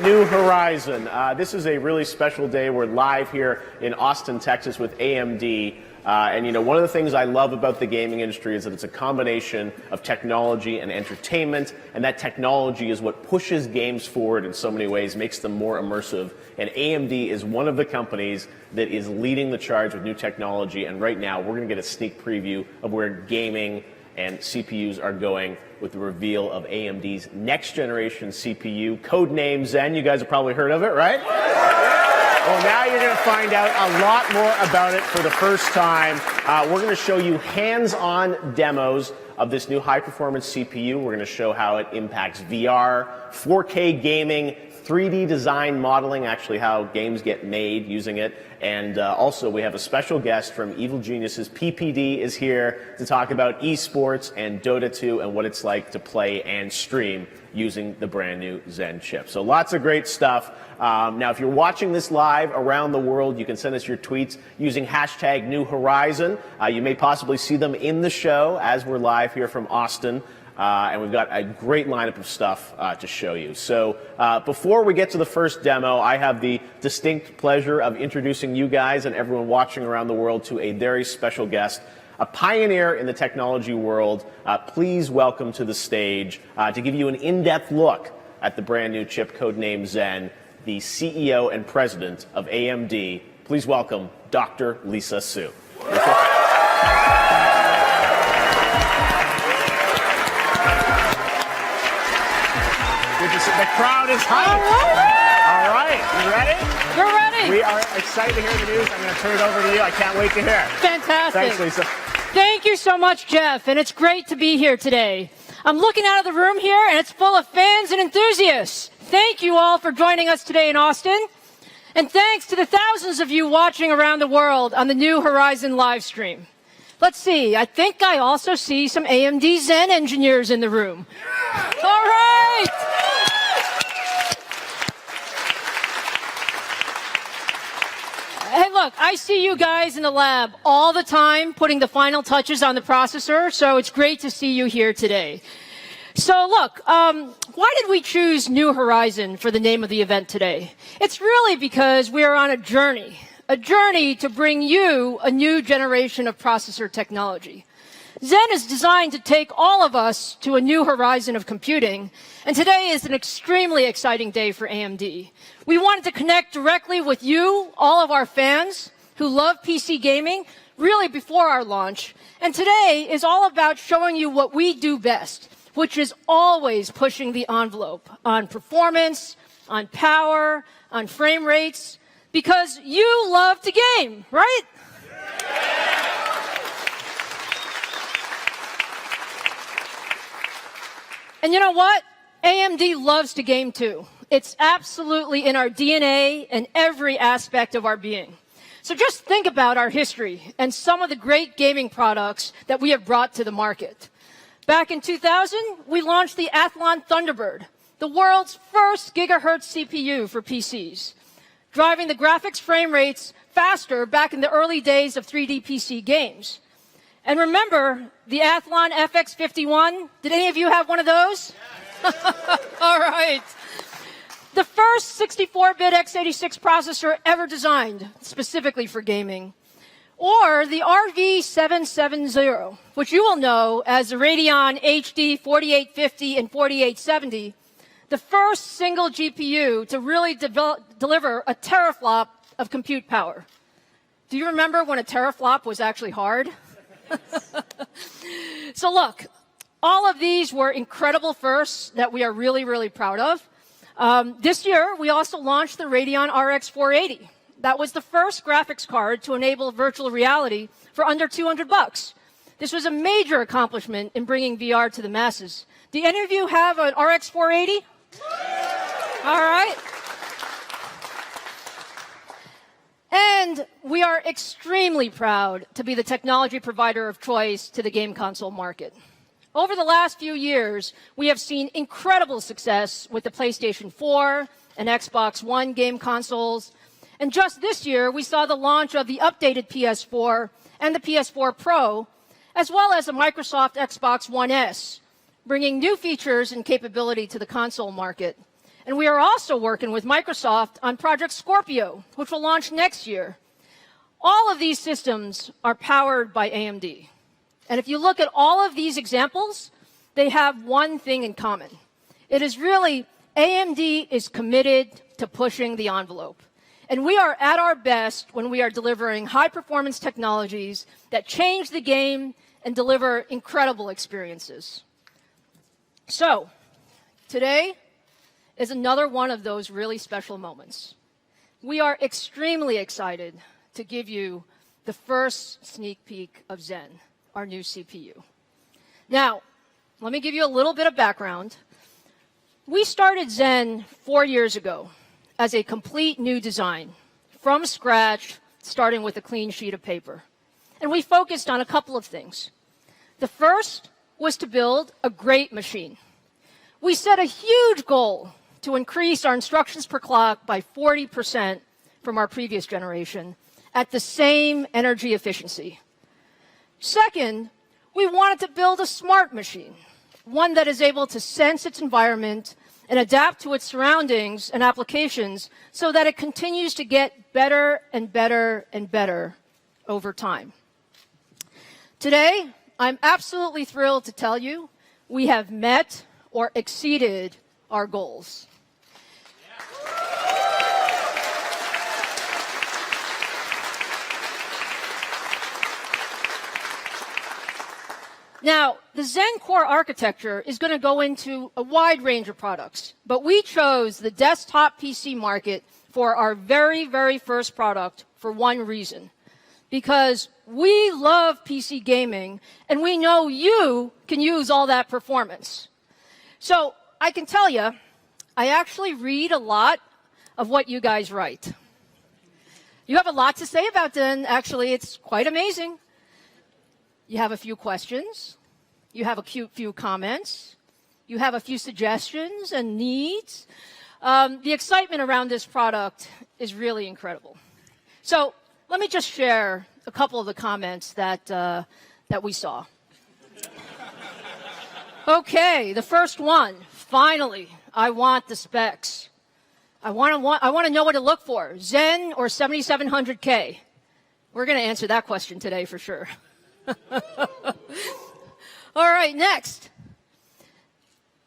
New Horizon. This is a really special day. We're live here in Austin, Texas with AMD. And you know, one of the things I love about the gaming industry is that it's a combination of technology and entertainment, and that technology is what pushes games forward in so many ways, makes them more immersive. And AMD is one of the companies that is leading the charge with new technology, and right now we're going to get a sneak preview of where gaming and CPUs are going with the reveal of AMD's next generation CPU, codename Zen. You guys have probably heard of it, right? Well, now you're going to find out a lot more about it for the first time. We're going to show you hands-on demos of this new high-performance CPU. We're going to show how it impacts VR, 4K gaming, 3D design modeling, actually how games get made using it. And also we have a special guest from Evil Geniuses. PPD is here to talk about esports and Dota 2 and what it's like to play and stream using the brand new Zen chip. So lots of great stuff. Now, if you're watching this live around the world, you can send us your tweets using hashtag New Horizon. You may possibly see them in the show as we're live here from Austin. And we've got a great lineup of stuff to show you. So before we get to the first demo, I have the distinct pleasure of introducing you guys and everyone watching around the world to a very special guest, a pioneer in the technology world. Please welcome to the stage, to give you an in-depth look at the brand new chip codename Zen, the CEO and president of AMD. Please welcome Dr. Lisa Su. The crowd is hyped. All right, you ready? We're ready. We are excited to hear the news. I'm going to turn it over to you. I can't wait to hear. Fantastic. Thanks, Lisa. Thank you so much, Jeff, and it's great to be here today. I'm looking out of the room here, and it's full of fans and enthusiasts. Thank you all for joining us today in Austin, and thanks to the thousands of you watching around the world on the New Horizon live stream. Let's see, I think I also see some AMD Zen engineers in the room. All right. Hey, look, I see you guys in the lab all the time putting the final touches on the processor, so it's great to see you here today. So look, why did we choose New Horizon for the name of the event today? It's really because we are on a journey to bring you a new generation of processor technology. Zen is designed to take all of us to a new horizon of computing, and today is an extremely exciting day for AMD. We wanted to connect directly with you, all of our fans who love PC gaming, really before our launch, and today is all about showing you what we do best, which is always pushing the envelope on performance, on power, on frame rates, because you love to game, right? And you know what? AMD loves to game too. It's absolutely in our DNA and every aspect of our being. So just think about our history and some of the great gaming products that we have brought to the market. Back in 2000, we launched the Athlon Thunderbird, the world's first gigahertz CPU for PCs, driving the graphics frame rates faster back in the early days of 3D PC games. And remember the Athlon FX51? Did any of you have one of those? All right. The first 64-bit x86 processor ever designed specifically for gaming. Or the RV770, which you will know as the Radeon HD 4850 and 4870, the first single GPU to really deliver a teraflop of compute power. Do you remember when a teraflop was actually hard? So look, all of these were incredible firsts that we are really, really proud of. This year, we also launched the Radeon RX 480. That was the first graphics card to enable virtual reality for under $200. This was a major accomplishment in bringing VR to the masses. Do any of you have an RX 480? All right. And we are extremely proud to be the technology provider of choice to the game console market. Over the last few years, we have seen incredible success with the PlayStation 4 and Xbox One game consoles. And just this year, we saw the launch of the updated PS4 and the PS4 Pro, as well as the Microsoft Xbox One S, bringing new features and capability to the console market. And we are also working with Microsoft on Project Scorpio, which will launch next year. All of these systems are powered by AMD. And if you look at all of these examples, they have one thing in common. It is really AMD is committed to pushing the envelope. And we are at our best when we are delivering high-performance technologies that change the game and deliver incredible experiences. So, today is another one of those really special moments. We are extremely excited to give you the first sneak peek of Zen, our new CPU. Now, let me give you a little bit of background. We started Zen 4 years ago as a complete new design, from scratch, starting with a clean sheet of paper. And we focused on a couple of things. The first was to build a great machine. We set a huge goal to increase our instructions per clock by 40% from our previous generation at the same energy efficiency. Second, we wanted to build a smart machine, one that is able to sense its environment and adapt to its surroundings and applications so that it continues to get better and better and better over time. Today, I'm absolutely thrilled to tell you we have met or exceeded our goals. Now, the Zen core architecture is going to go into a wide range of products, but we chose the desktop PC market for our very, very first product for one reason. Because we love PC gaming, and we know you can use all that performance. So I can tell you, I actually read a lot of what you guys write. You have a lot to say about Zen, actually. It's quite amazing. You have a few questions. You have a few comments. You have a few suggestions and needs. The excitement around this product is really incredible. So let me just share a couple of the comments that we saw. Okay, the first one. Finally, I want the specs. I want to know what to look for. Zen or 7700K? We're going to answer that question today for sure. All right, next.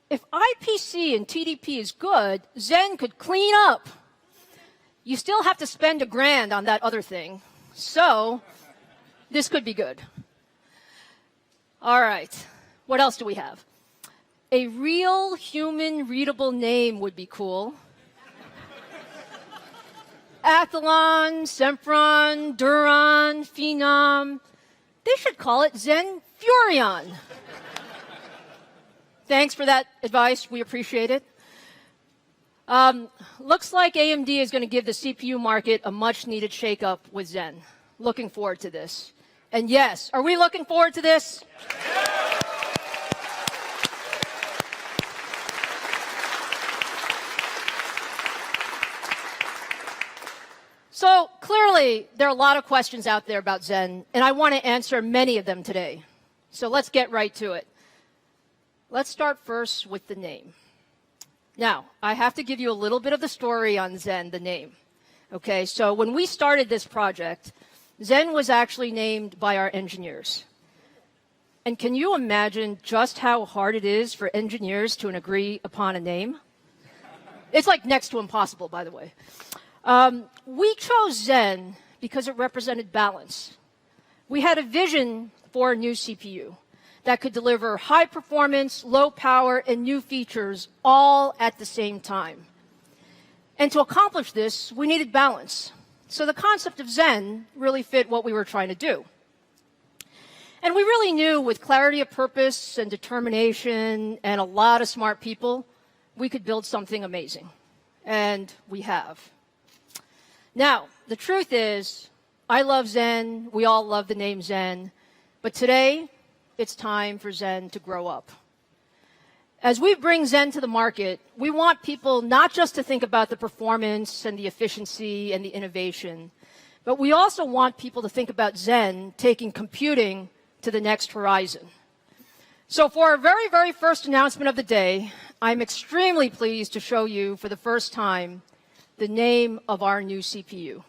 If IPC and TDP is good, Zen could clean up. You still have to spend $1,000 on that other thing. So this could be good. All right. What else do we have? A real human readable name would be cool. Athlon, Sempron, Duron, Phenom. They should call it Zen Furion. Thanks for that advice. We appreciate it. Looks like AMD is going to give the CPU market a much-needed shakeup with Zen. Looking forward to this. And yes, are we looking forward to this? So clearly, there are a lot of questions out there about Zen, and I want to answer many of them today. So let's get right to it. Let's start first with the name. Now, I have to give you a little bit of the story on Zen, the name. Okay, so when we started this project, Zen was actually named by our engineers. And can you imagine just how hard it is for engineers to agree upon a name? It's like next to impossible, by the way. We chose Zen because it represented balance. We had a vision for a new CPU that could deliver high performance, low power, and new features all at the same time. And to accomplish this, we needed balance. So the concept of Zen really fit what we were trying to do. And we really knew with clarity of purpose and determination and a lot of smart people, we could build something amazing. And we have. Now, the truth is, I love Zen. We all love the name Zen. But today, it's time for Zen to grow up. As we bring Zen to the market, we want people not just to think about the performance and the efficiency and the innovation, but we also want people to think about Zen taking computing to the next horizon. So for our very, very first announcement of the day, I'm extremely pleased to show you for the first time the name of our new CPU.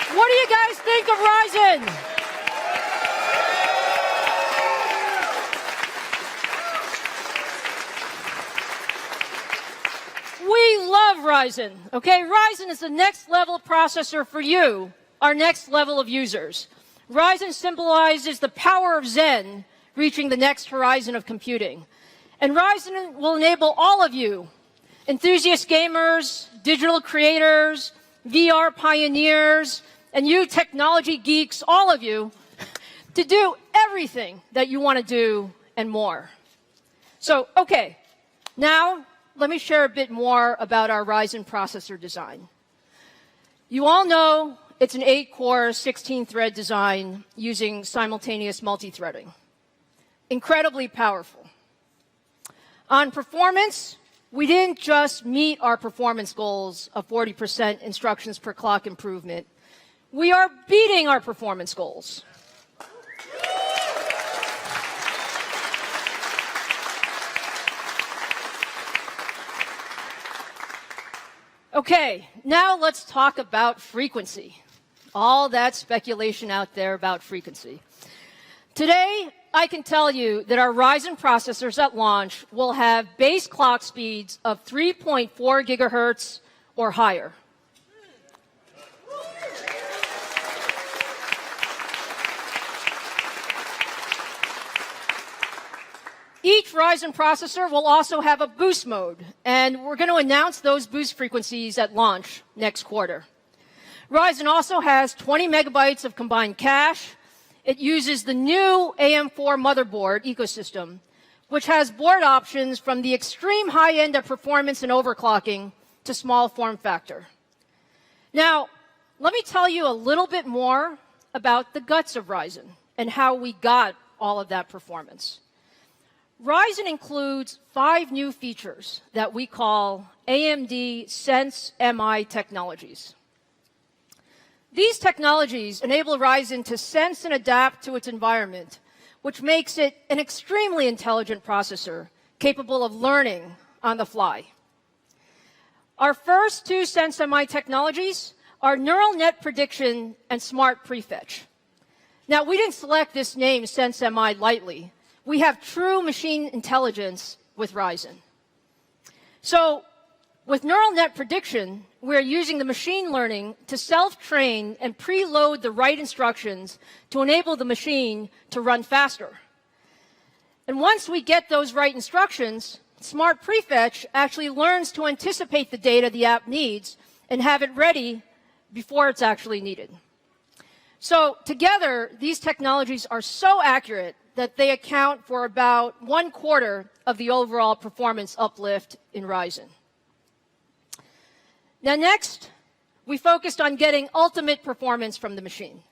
What do you guys think of Ryzen? We love Ryzen, okay? Ryzen is the next level processor for you, our next level of users. Ryzen symbolizes the power of Zen reaching the next horizon of computing. And Ryzen will enable all of you, enthusiast gamers, digital creators, VR pioneers, and you technology geeks, all of you, to do everything that you want to do and more. So, okay, now let me share a bit more about our Ryzen processor design. You all know it's an 8-core, 16-thread design using simultaneous multi-threading. Incredibly powerful. On performance, we didn't just meet our performance goals of 40% instructions per clock improvement. We are beating our performance goals. Okay, now let's talk about frequency. All that speculation out there about frequency. Today, I can tell you that our Ryzen processors at launch will have base clock speeds of 3.4 gigahertz or higher. Each Ryzen processor will also have a boost mode, and we're going to announce those boost frequencies at launch next quarter. Ryzen also has 20 megabytes of combined cache. It uses the new AM4 motherboard ecosystem, which has board options from the extreme high end of performance and overclocking to small form factor. Now, let me tell you a little bit more about the guts of Ryzen and how we got all of that performance. Ryzen includes 5 new features that we call AMD Sense MI technologies. These technologies enable Ryzen to sense and adapt to its environment, which makes it an extremely intelligent processor capable of learning on the fly. Our first 2 Sense MI technologies are neural net prediction and smart prefetch. Now, we didn't select this name, Sense MI, lightly. We have true machine intelligence with Ryzen. So, with neural net prediction, we're using the machine learning to self-train and preload the right instructions to enable the machine to run faster. And once we get those right instructions, smart prefetch actually learns to anticipate the data the app needs and have it ready before it's actually needed. So together, these technologies are so accurate that they account for about 1/4 of the overall performance uplift in Ryzen. Now next, we focused on getting ultimate performance from the machine.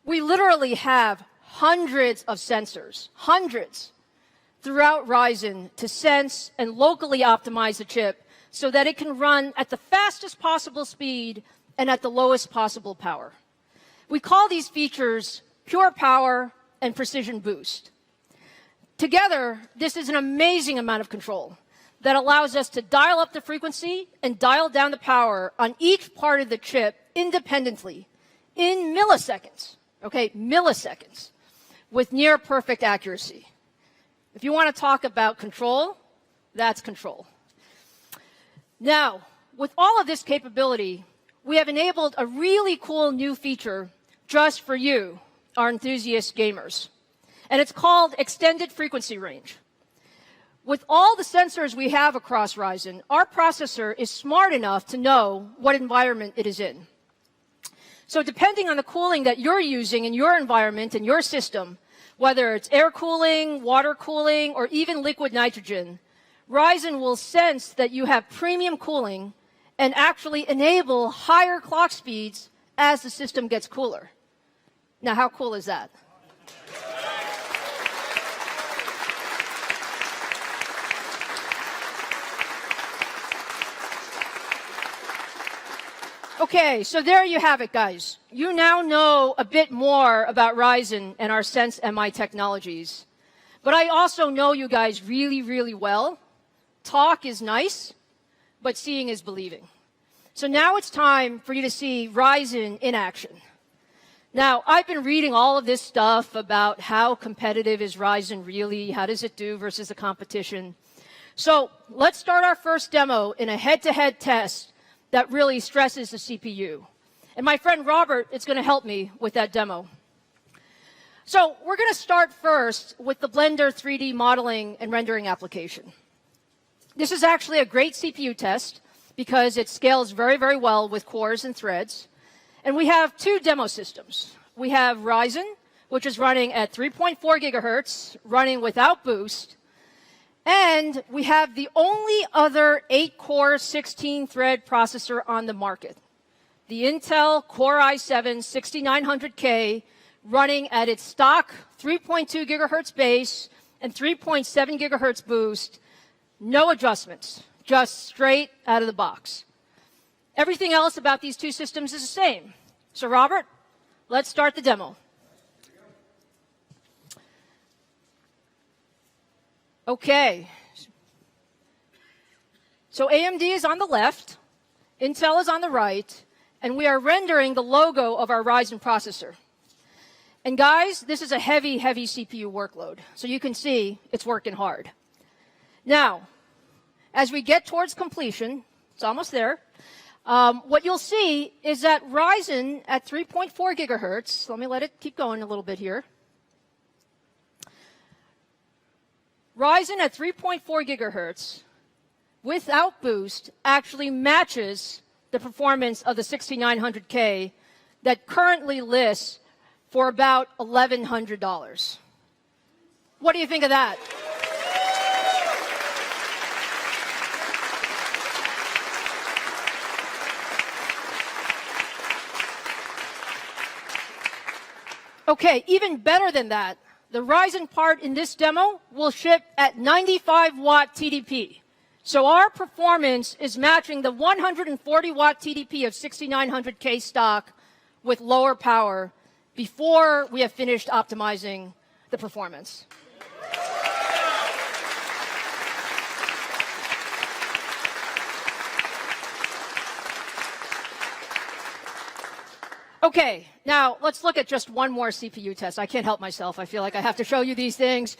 We literally have hundreds of sensors, hundreds, throughout Ryzen to sense and locally optimize the chip so that it can run at the fastest possible speed and at the lowest possible power. We call these features pure power and precision boost. Together, this is an amazing amount of control that allows us to dial up the frequency and dial down the power on each part of the chip independently in milliseconds, okay, milliseconds, with near perfect accuracy. If you want to talk about control, that's control. Now, with all of this capability, we have enabled a really cool new feature just for you, our enthusiast gamers. And it's called extended frequency range. With all the sensors we have across Ryzen, our processor is smart enough to know what environment it is in. So depending on the cooling that you're using in your environment, in your system, whether it's air cooling, water cooling, or even liquid nitrogen, Ryzen will sense that you have premium cooling and actually enable higher clock speeds as the system gets cooler. Now, how cool is that? Okay, so there you have it, guys. You now know a bit more about Ryzen and our Sense MI technologies. But I also know you guys really, really well. Talk is nice, but seeing is believing. So now it's time for you to see Ryzen in action. Now, I've been reading all of this stuff about how competitive is Ryzen really, how does it do versus the competition. So let's start our first demo in a head-to-head test that really stresses the CPU. And my friend Robert is going to help me with that demo. So we're going to start first with the Blender 3D modeling and rendering application. This is actually a great CPU test because it scales very, very well with cores and threads. And we have two demo systems. We have Ryzen, which is running at 3.4 gigahertz, running without boost. And we have the only other 8-core, 16-thread processor on the market, the Intel Core i7-6900K, running at its stock 3.2 gigahertz base and 3.7 gigahertz boost. No adjustments, just straight out of the box. Everything else about these two systems is the same. So, Robert, let's start the demo. Okay. So AMD is on the left, Intel is on the right, and we are rendering the logo of our Ryzen processor. And guys, this is a heavy, heavy CPU workload. So you can see it's working hard. Now, as we get towards completion, it's almost there, what you'll see is that Ryzen at 3.4 gigahertz, let me let it keep going a little bit here. Ryzen at 3.4 gigahertz without boost actually matches the performance of the 6900K that currently lists for about $1,100. What do you think of that? Okay, even better than that, the Ryzen part in this demo will ship at 95 watt TDP. So our performance is matching the 140 watt TDP of 6900K stock with lower power before we have finished optimizing the performance. Okay, now let's look at just one more CPU test. I can't help myself. I feel like I have to show you these things.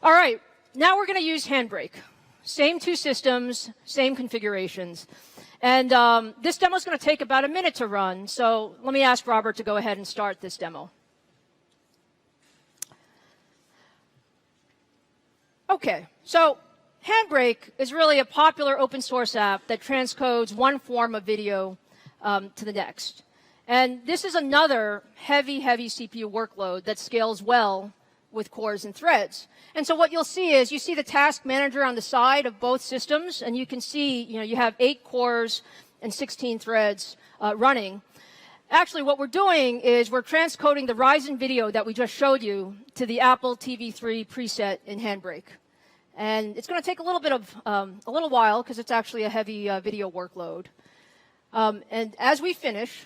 All right, now we're going to use Handbrake. Same two systems, same configurations. And this demo is going to take about a minute to run. So let me ask Robert to go ahead and start this demo. Okay, so Handbrake is really a popular open source app that transcodes one form of video to the next. And this is another heavy, heavy CPU workload that scales well with cores and threads. And so what you'll see is you see the task manager on the side of both systems, and you can see, you have 8 cores and 16 threads running. Actually, what we're doing is we're transcoding the Ryzen video that we just showed you to the Apple TV3 preset in Handbrake. And it's going to take a little bit of, a little while because it's actually a heavy video workload. And as we finish,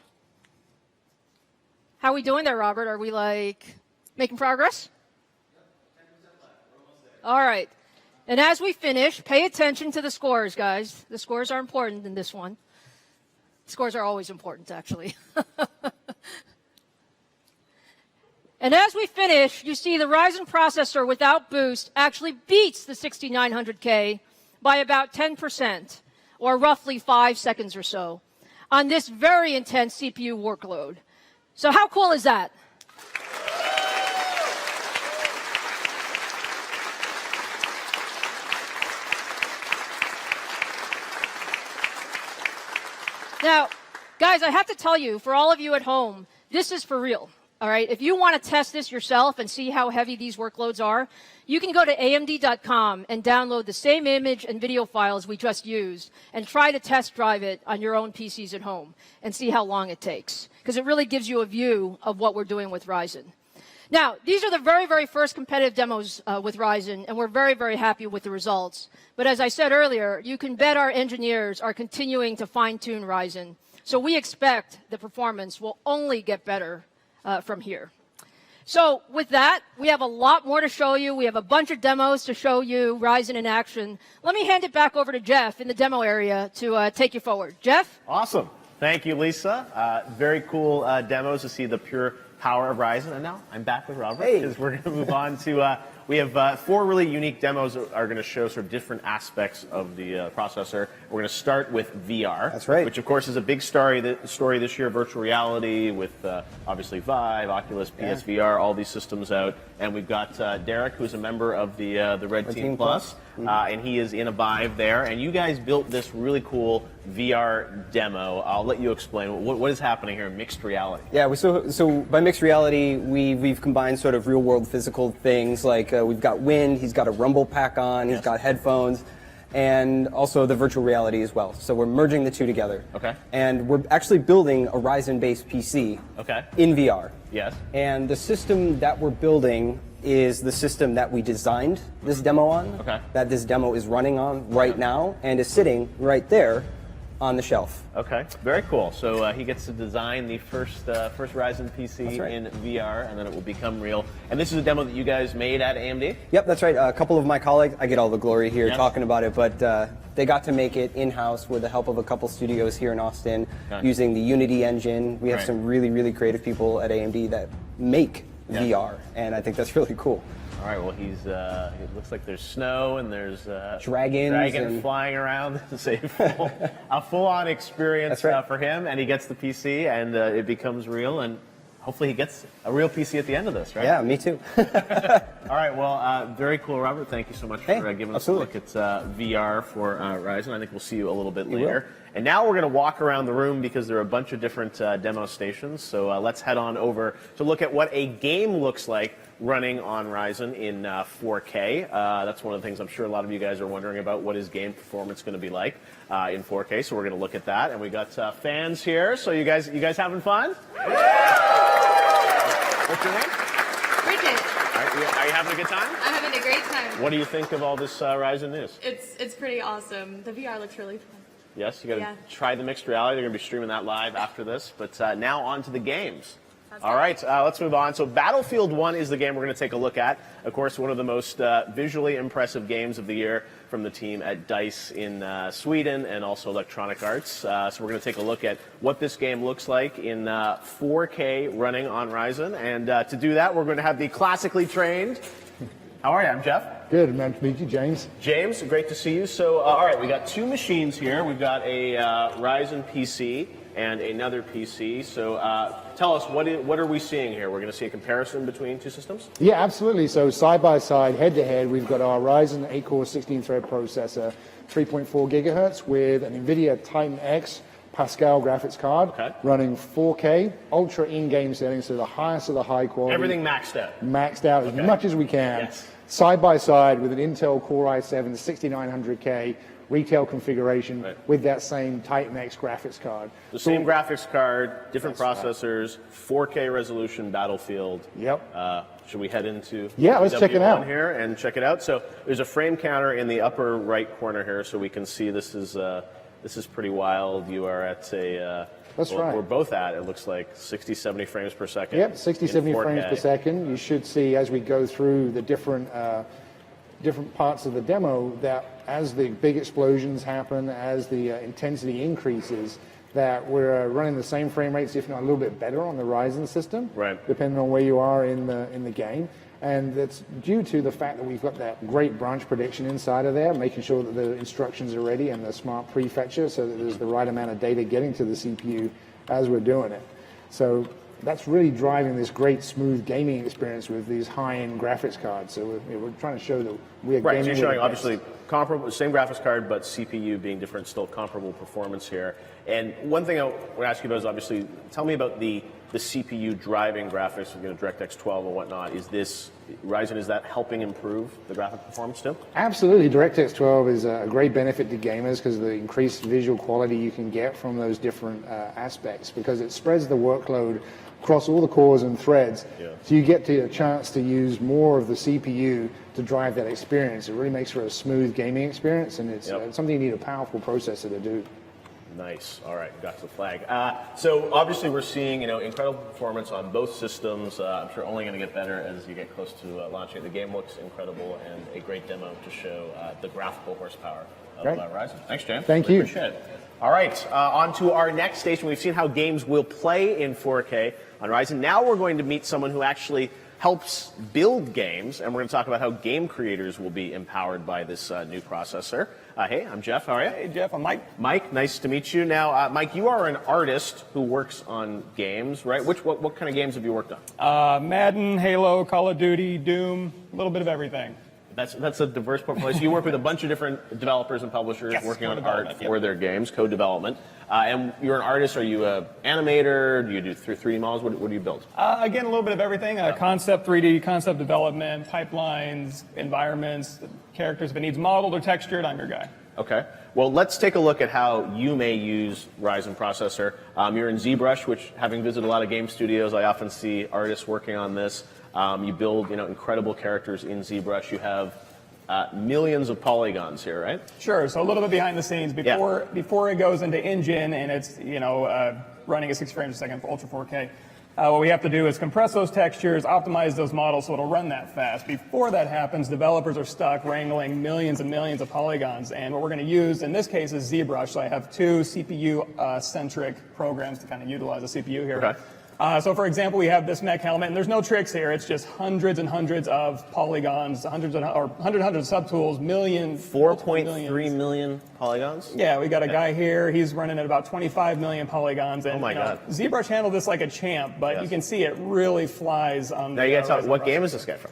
how are we doing there, Robert? Are we making progress? All right. And as we finish, pay attention to the scores, guys. The scores are important in this one. Scores are always important, actually. And as we finish, you see the Ryzen processor without boost actually beats the 6900K by about 10%, or roughly 5 seconds or so, on this very intense CPU workload. So how cool is that? Now, guys, I have to tell you, for all of you at home, this is for real. All right, if you want to test this yourself and see how heavy these workloads are, you can go to AMD.com and download the same image and video files we just used and try to test drive it on your own PCs at home and see how long it takes, because it really gives you a view of what we're doing with Ryzen. Now, these are the very, very first competitive demos with Ryzen, and we're very, very happy with the results. But as I said earlier, you can bet our engineers are continuing to fine-tune Ryzen, so we expect the performance will only get better from here. So with that, we have a lot more to show you. We have a bunch of demos to show you Ryzen in action. Let me hand it back over to Jeff in the demo area to take you forward. Jeff? Awesome. Thank you, Lisa. Very cool demos to see the pure power of Ryzen. And now I'm back with Robert, because we're going to move on to, we have 4 really unique demos that are going to show sort of different aspects of the processor. We're going to start with VR. That's right. Which, of course, is a big story this year, virtual reality, with obviously Vive, Oculus, PSVR, all these systems out. And we've got Derek, who's a member of the Red Team Plus, and he is in a Vive there. And you guys built this really cool VR demo. I'll let you explain. What is happening here in mixed reality? Yeah, so by mixed reality, we've combined sort of real-world physical things, like we've got wind, he's got a rumble pack on, he's got headphones, and also the virtual reality as well. So we're merging the two together. Okay. And we're actually building a Ryzen-based PC in VR. Yes. And the system that we're building is the system that we designed this demo on, that this demo is running on right now, and is sitting right there on the shelf. Okay, very cool. So he gets to design the first Ryzen PC in VR, and then it will become real. And this is a demo that you guys made at AMD? Yep, that's right. A couple of my colleagues, I get all the glory here talking about it, but they got to make it in-house with the help of a couple studios here in Austin using the Unity engine. We have some really, really creative people at AMD that make VR, and I think that's really cool. All right, well, it looks like there's snow and there's dragons flying around. It's a full-on experience for him, and he gets the PC, and it becomes real, and hopefully he gets a real PC at the end of this, right? Yeah, me too. All right, well, very cool, Robert. Thank you so much for giving us a look at VR for Ryzen. I think we'll see you a little bit later. And now we're going to walk around the room because there are a bunch of different demo stations. So let's head on over to look at what a game looks like running on Ryzen in 4K. That's one of the things I'm sure a lot of you guys are wondering about. What is game performance going to be like in 4K? So we're going to look at that. And we got fans here. So you guys having fun? What's your name? Bridget. Are you having a good time? I'm having a great time. What do you think of all this Ryzen news? It's pretty awesome. The VR looks really fun. Yes, you got to try the mixed reality. They're going to be streaming that live after this. But now on to the games. All right, let's move on. So Battlefield 1 is the game we're going to take a look at. Of course, one of the most visually impressive games of the year from the team at DICE in Sweden and also Electronic Arts. So we're going to take a look at what this game looks like in 4K running on Ryzen. And to do that, we're going to have the classically trained... How are you? I'm Jeff. Good, man. To meet you, James. James, great to see you. So, all right, we got 2 machines here. We've got a Ryzen PC and another PC. So tell us, what are we seeing here? We're going to see a comparison between 2 systems? Yeah, absolutely. So side by side, head to head, we've got our Ryzen 8-core 16-thread processor, 3.4 gigahertz with an NVIDIA Titan X Pascal graphics card running 4K, ultra in-game settings, so the highest of the high quality. Everything maxed out. Maxed out as much as we can. Side by side with an Intel Core i7 6900K retail configuration with that same Titan X graphics card. The same graphics card, different processors, 4K resolution Battlefield. Yep. Should we head into let's check it out here and check it out? So there's a frame counter in the upper right corner here, so we can see this is pretty wild. You are at a we're both at, it looks like 60, 70 frames per second. Yep, 60, 70 frames per second. You should see as we go through the different parts of the demo that as the big explosions happen, as the intensity increases, that we're running the same frame rates, if not a little bit better, on the Ryzen system, depending on where you are in the game. And that's due to the fact that we've got that great branch prediction inside of there, making sure that the instructions are ready and the smart prefetcher, so that there's the right amount of data getting to the CPU as we're doing it. So that's really driving this great smooth gaming experience with these high-end graphics cards. So we're trying to show that we're gaming. So you're showing obviously comparable, same graphics card, but CPU being different, still comparable performance here. And one thing I want to ask you about is obviously, tell me about the CPU driving graphics, DirectX 12 and whatnot. Is this Ryzen? Is that helping improve the graphic performance still? Absolutely. DirectX 12 is a great benefit to gamers because of the increased visual quality you can get from those different aspects, because it spreads the workload across all the cores and threads. So you get a chance to use more of the CPU to drive that experience. It really makes for a smooth gaming experience, and it's something you need a powerful processor to do. Nice. All right, got the flag. So obviously we're seeing incredible performance on both systems. I'm sure only going to get better as you get close to launching. The game looks incredible, and a great demo to show the graphical horsepower of Ryzen. Thanks, James. Thank you. Appreciate it. All right, on to our next station. We've seen how games will play in 4K on Ryzen. Now we're going to meet someone who actually helps build games, and we're going to talk about how game creators will be empowered by this new processor. Hey, I'm Jeff. How are you? Hey, Jeff. I'm Mike. Mike, nice to meet you. Now, Mike, you are an artist who works on games, right? What kind of games have you worked on? Madden, Halo, Call of Duty, Doom, a little bit of everything. That's a diverse portfolio. So you work with a bunch of different developers and publishers working on art for their games, co-development. And you're an artist. Are you an animator? Do you do 3D models? What do you build? Again, a little bit of everything. Concept 3D, concept development, pipelines, environments, characters. If it needs modeled or textured, I'm your guy. Okay. Well, let's take a look at how you may use Ryzen processor. You're in ZBrush, which, having visited a lot of game studios, I often see artists working on this. You build, incredible characters in ZBrush. You have millions of polygons here, right? Sure. So a little bit behind the scenes before it goes into engine and it's running at 60 frames a second for Ultra 4K. What we have to do is compress those textures, optimize those models so it'll run that fast. Before that happens, developers are stuck wrangling millions and millions of polygons. And what we're going to use in this case is ZBrush. So I have two CPU-centric programs to kind of utilize the CPU here. Okay. So for example, we have this mech helmet, and there's no tricks here. It's just hundreds and hundreds of polygons, hundreds of subtools, millions. 4.3 million polygons? Yeah, we got a guy here. He's running at about 25 million polygons. And, oh my God. ZBrush handled this like a champ, but you can see it really flies on. Now you got to tell me, what game is this guy from?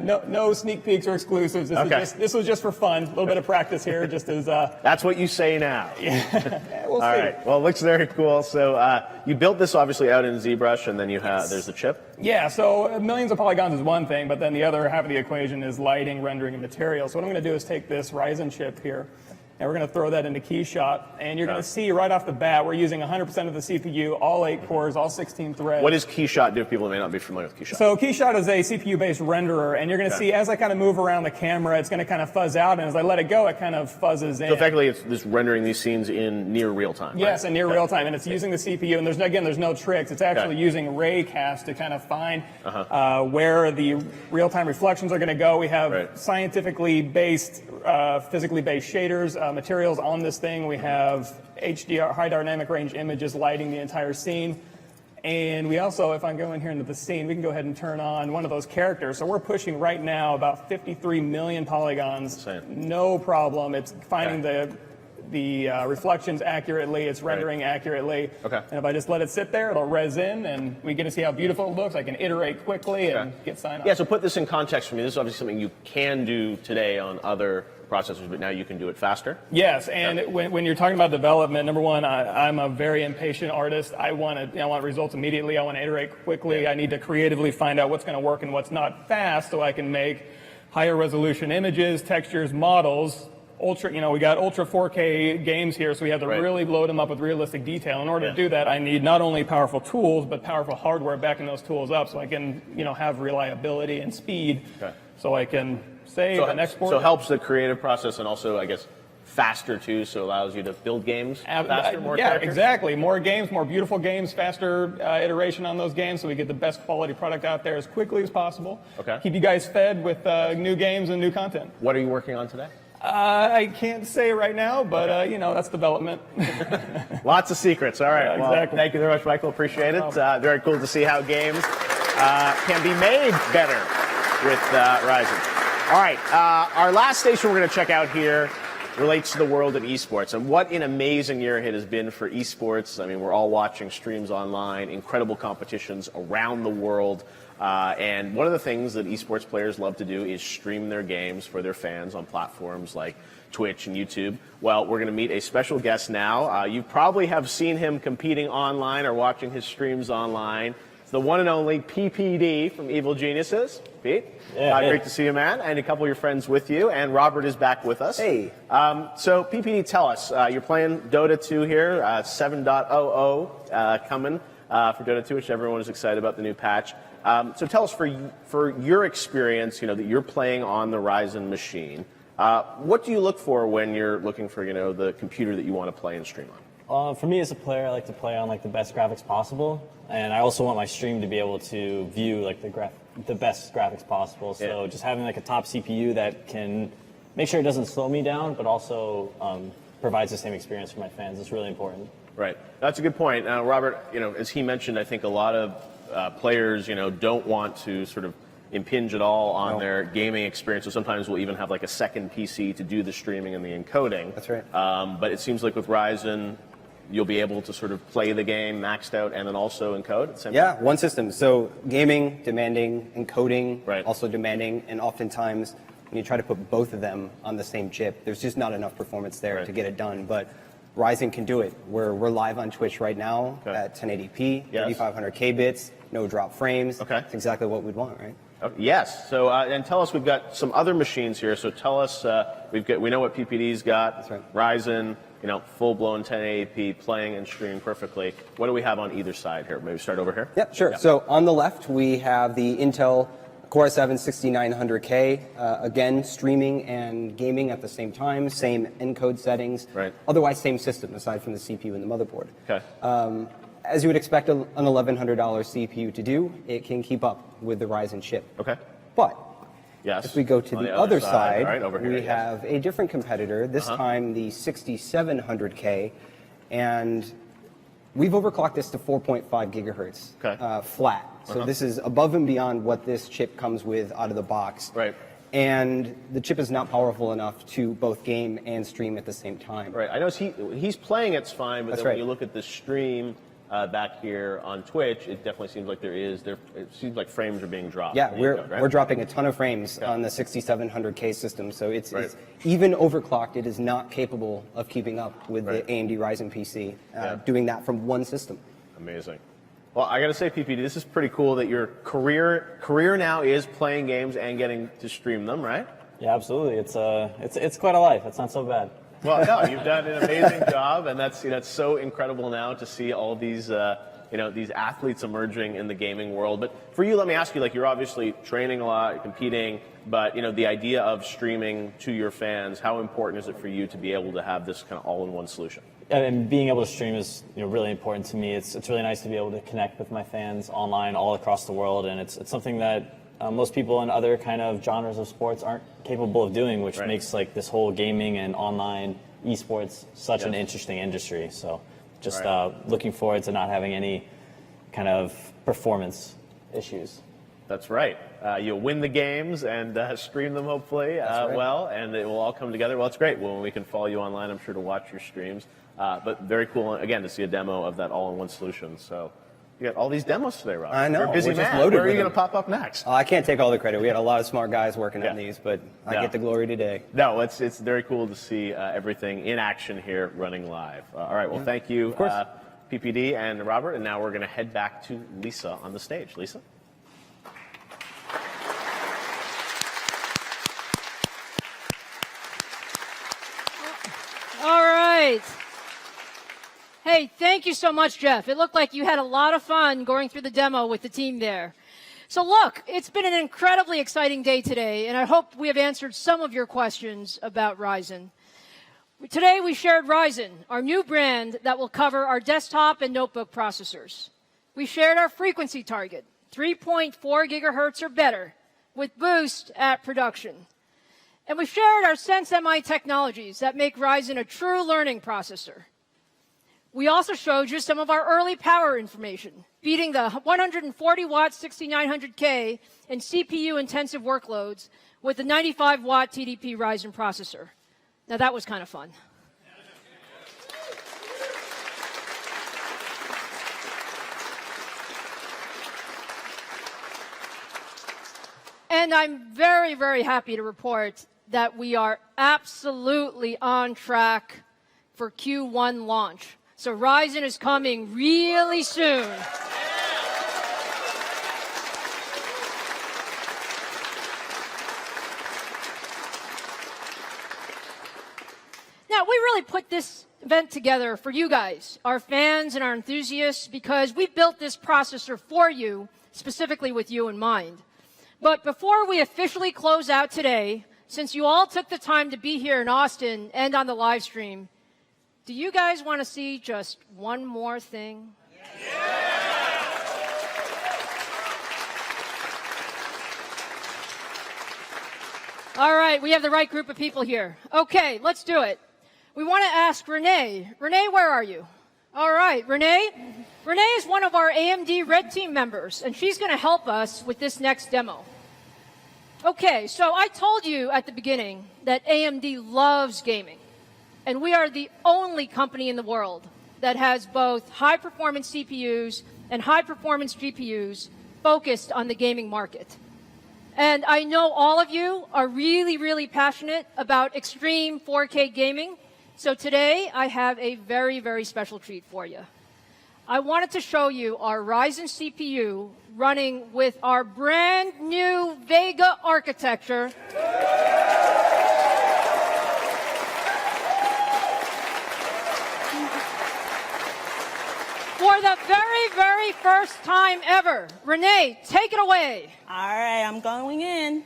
No sneak peeks or exclusives. This was just for fun. A little bit of practice here, just as. That's what you say now. We'll see. All right. Well, it looks very cool. So you built this obviously out in ZBrush, and then you have there's the chip. Yeah. So millions of polygons is one thing, but then the other half of the equation is lighting, rendering, and material. So what I'm going to do is take this Ryzen chip here, and we're going to throw that into KeyShot, and you're going to see right off the bat we're using 100% of the CPU, all 8 cores, all 16 threads. What does KeyShot do? People may not be familiar with KeyShot. So KeyShot is a CPU-based renderer, and you're going to see as I kind of move around the camera, it's going to kind of fuzz out, and as I let it go, it kind of fuzzes in. So effectively, it's just rendering these scenes in near real time. Yes, right? in near real time, and it's using the CPU, and there's no tricks. It's actually using raycast to kind of find where the real-time reflections are going to go. We have scientifically based, physically based shaders, materials on this thing. We have HDR, high dynamic range images lighting the entire scene. And we also, if I go in here into the scene, we can go ahead and turn on one of those characters. So we're pushing right now about 53 million polygons. No problem. It's finding the reflections accurately. It's rendering accurately. Okay. And if I just let it sit there, it'll res in, and we get to see how beautiful it looks. I can iterate quickly and get signed off. Yeah, so put this in context for me. This is obviously something you can do today on other processors, but now you can do it faster? Yes, and when you're talking about development, number one, I'm a very impatient artist. I want results immediately. I want to iterate quickly. I need to creatively find out what's going to work and what's not fast so I can make higher resolution images, textures, models. We got Ultra 4K games here, so we have to really load them up with realistic detail. In order to do that, I need not only powerful tools, but powerful hardware backing those tools up so I can, have reliability and speed so I can save and export. So it helps the creative process and also, I guess, faster too, so it allows you to build games faster, more characters? Exactly. More games, more beautiful games, faster iteration on those games so we get the best quality product out there as quickly as possible. Okay. Keep you guys fed with new games and new content. What are you working on today? I can't say right now, but you know, that's development. Lots of secrets. All right. Yeah, well, exactly. thank you very much, Michael. Appreciate it. Very cool to see how games can be made better with Ryzen. All right. Our last station we're going to check out here relates to the world of esports, and what an amazing year it has been for esports. I mean, we're all watching streams online, incredible competitions around the world. And one of the things that esports players love to do is stream their games for their fans on platforms like Twitch and YouTube. Well, we're going to meet a special guest now. You probably have seen him competing online or watching his streams online. It's the one and only PPD from Evil Geniuses. Pete, Yeah, great to see you, man, and a couple of your friends with you. And Robert is back with us. Hey. So PPD, tell us, you're playing Dota 2 here, 7.00 coming for Dota 2, which everyone is excited about the new patch. So tell us, for your experience, you know, that you're playing on the Ryzen machine, what do you look for when you're looking for, you know, the computer that you want to play and stream on? For me as a player, I like to play on like the best graphics possible, and I also want my stream to be able to view like the best graphics possible. So just having like a top CPU that can make sure it doesn't slow me down, but also provides the same experience for my fans is really important. Right, that's a good point. Robert, you know, as he mentioned, I think a lot of players, you know, don't want to sort of impinge at all on their gaming experience. So sometimes we'll even have like a second PC to do the streaming and the encoding. That's right. But it seems like with Ryzen, you'll be able to sort of play the game maxed out and then also encode at the same time. Yeah, one system. So gaming, demanding, encoding, Right. also demanding, and oftentimes when you try to put both of them on the same chip, there's just not enough performance there Right. to get it done. But Ryzen can do it. We're live on Twitch right now at 1080p, Yes. 3500K bits, no drop frames. Okay. It's exactly what we'd want, right? Yes. So and tell us, we've got some other machines here. So tell us, we know what PPD's got. That's right. Ryzen, you know, full-blown 1080p, playing and streaming perfectly. What do we have on either side here? Maybe start over here. Yeah, sure. So on the left, we have the Intel Core i7 6900K, again, streaming and gaming at the same time, same encode settings. Right. Otherwise, same system, aside from the CPU and the motherboard. Okay. As you would expect an $1,100 CPU to do, it can keep up with the Ryzen chip. Okay. But Yes. if we go to On the other side, right, over here, we yes. have a different competitor, this time the 6700K, and we've overclocked this to 4.5 gigahertz Okay. flat. So this is above and beyond what this chip comes with out of the box. Right. And the chip is not powerful enough to both game and stream at the same time. Right. I know he's playing it's fine, but That's then when right. you look at the stream back here on Twitch, it definitely seems like it seems like frames are being dropped. Yeah, in the we're encode, right? we're dropping a ton of frames on the 6700K system, so it's Right. even overclocked. It is not capable of keeping up with Right. the AMD Ryzen PC, Yeah. doing that from one system. Amazing. Well, I got to say, PPD, this is pretty cool that your career now is playing games and getting to stream them, right? Yeah, absolutely. It's quite a life. It's not so bad. Well, no, you've done an amazing job, and that's so incredible now to see all these these athletes emerging in the gaming world. But for you, let me ask you, like, you're obviously training a lot, you're competing, but you know, the idea of streaming to your fans, how important is it for you to be able to have this kind of all-in-one solution? And being able to stream is really important to me. It's really nice to be able to connect with my fans online all across the world, and it's something that most people in other kind of genres of sports aren't capable of doing, which Right. makes like this whole gaming and online esports such an Yes. interesting industry. So just Right. looking forward to not having any kind of performance issues. That's right. You'll win the games and stream them, hopefully, right. well, and it will all come together. Well, it's great. Well, when we can follow you online, I'm sure to watch your streams. But very cool, again, to see a demo of that all-in-one solution. So you got all these demos today, Rob. I know. You're a busy We're just man. loaded Where are with you going them. to pop up next? I can't take all the credit. We had a lot of smart guys working on Yeah. these, but I Yeah. get the glory today. No, it's very cool to see everything in action here running live. All right, well, thank you, PPD and Robert. And now we're going to head back to Lisa on the stage. Lisa? All right. Hey, thank you so much, Jeff. It looked like you had a lot of fun going through the demo with the team there. So look, it's been an incredibly exciting day today, and I hope we have answered some of your questions about Ryzen. Today we shared Ryzen, our new brand that will cover our desktop and notebook processors. We shared our frequency target, 3.4 gigahertz or better, with boost at production. And we shared our Sense MI technologies that make Ryzen a true learning processor. We also showed you some of our early power information, beating the 140 watt 6900K in CPU-intensive workloads with the 95 watt TDP Ryzen processor. Now that was kind of fun. And I'm very, very happy to report that we are absolutely on track for Q1 launch. So Ryzen is coming really soon. Now, we really put this event together for you guys, our fans and our enthusiasts, because we built this processor for you, specifically with you in mind. But before we officially close out today, since you all took the time to be here in Austin and on the live stream, do you guys want to see just one more thing? Yeah! All right, we have the right group of people here. Okay, let's do it. We want to ask Renee. Renee, where are you? All right, Renee. Renee is one of our AMD Red Team members, and she's going to help us with this next demo. Okay, so I told you at the beginning that AMD loves gaming, and we are the only company in the world that has both high-performance CPUs and high-performance GPUs focused on the gaming market. And I know all of you are really, really passionate about extreme 4K gaming, so today I have a very, very special treat for you. I wanted to show you our Ryzen CPU running with our brand new Vega architecture. For the very, very first time ever. Renee, take it away. All right, I'm going in.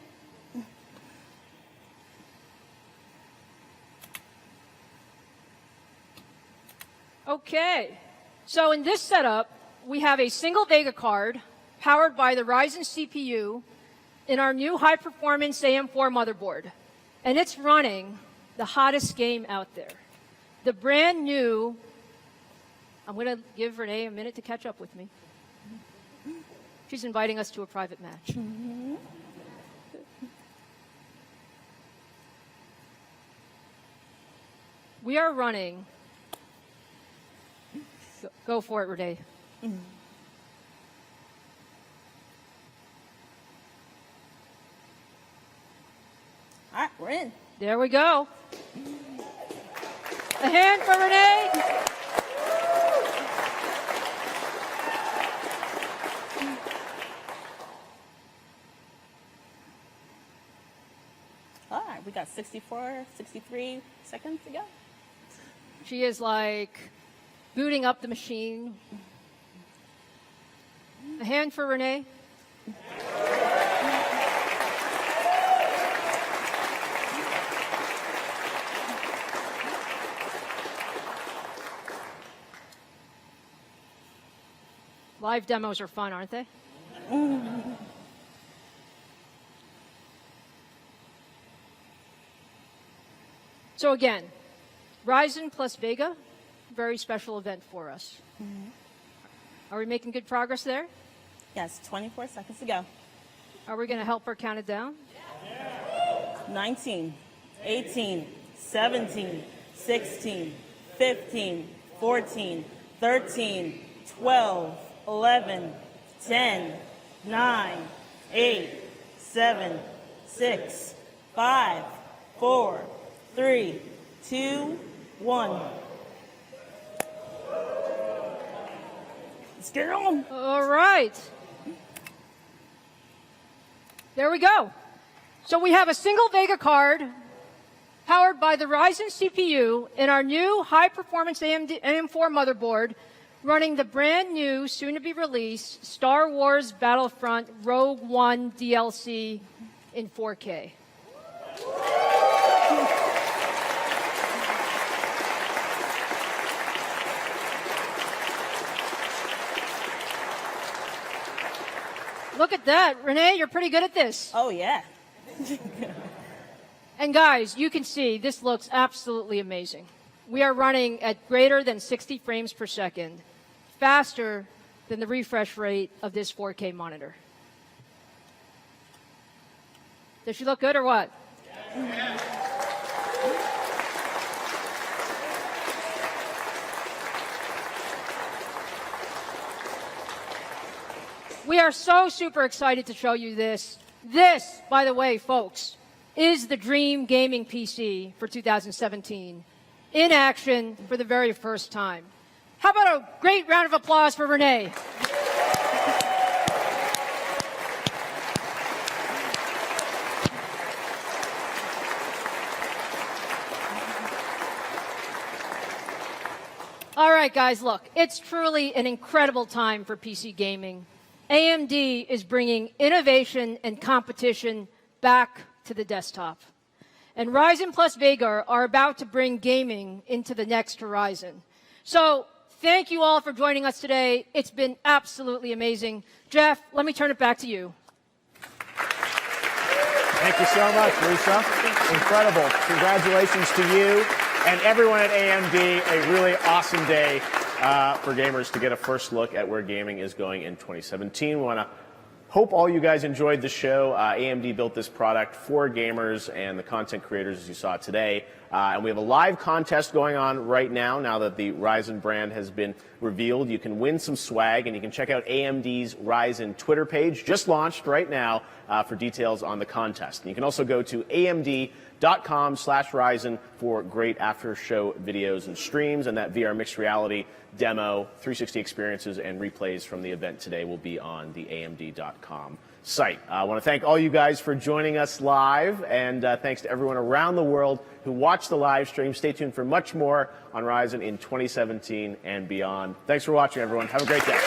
Okay. So in this setup, we have a single Vega card powered by the Ryzen CPU in our new high-performance AM4 motherboard. And it's running the hottest game out there. The brand new, I'm going to give Renee a minute to catch up with me. She's inviting us to a private match. We are running. Go for it, Renee. All right, we're in. There we go. A hand for Renee. All right, we got 64, 63 seconds to go. She is like booting up the machine. A hand for Renee. Live demos are fun, aren't they? So again, Ryzen plus Vega, very special event for us. Are we making good progress there? Yes, 24 seconds to go. Are we going to help her count it down? 19, 18, 17, 16, 15, 14, 13, 12, 11, 10, 9, 8, 7, 6, 5, 4, 3, 2, 1. Let's get it on. All right. There we go. So we have a single Vega card powered by the Ryzen CPU in our new high-performance AM4 motherboard running the brand new, soon-to-be-released Star Wars Battlefront Rogue One DLC in 4K. Look at that. Renee, you're pretty good at this. Oh, yeah. And guys, you can see this looks absolutely amazing. We are running at greater than 60 frames per second, faster than the refresh rate of this 4K monitor. Does she look good or what? Yeah. We are so super excited to show you this. This, by the way, folks, is the dream gaming PC for 2017 in action for the very first time. How about a great round of applause for Renee? All right, guys, look, it's truly an incredible time for PC gaming. AMD is bringing innovation and competition back to the desktop. And Ryzen plus Vega are about to bring gaming into the next horizon. So thank you all for joining us today. It's been absolutely amazing. Jeff, let me turn it back to you. Thank you so much, Lisa. Incredible. Congratulations to you and everyone at AMD. A really awesome day for gamers to get a first look at where gaming is going in 2017. We want to hope all you guys enjoyed the show. AMD built this product for gamers and the content creators, as you saw today. And we have a live contest going on right now that the Ryzen brand has been revealed. You can win some swag, and you can check out AMD's Ryzen Twitter page, just launched right now, for details on the contest. And you can also go to amd.com/Ryzen for great after-show videos and streams, and that VR mixed reality demo, 360 experiences, and replays from the event today will be on the amd.com site. I want to thank all you guys for joining us live, and thanks to everyone around the world who watched the live stream. Stay tuned for much more on Ryzen in 2017 and beyond. Thanks for watching, everyone. Have a great day.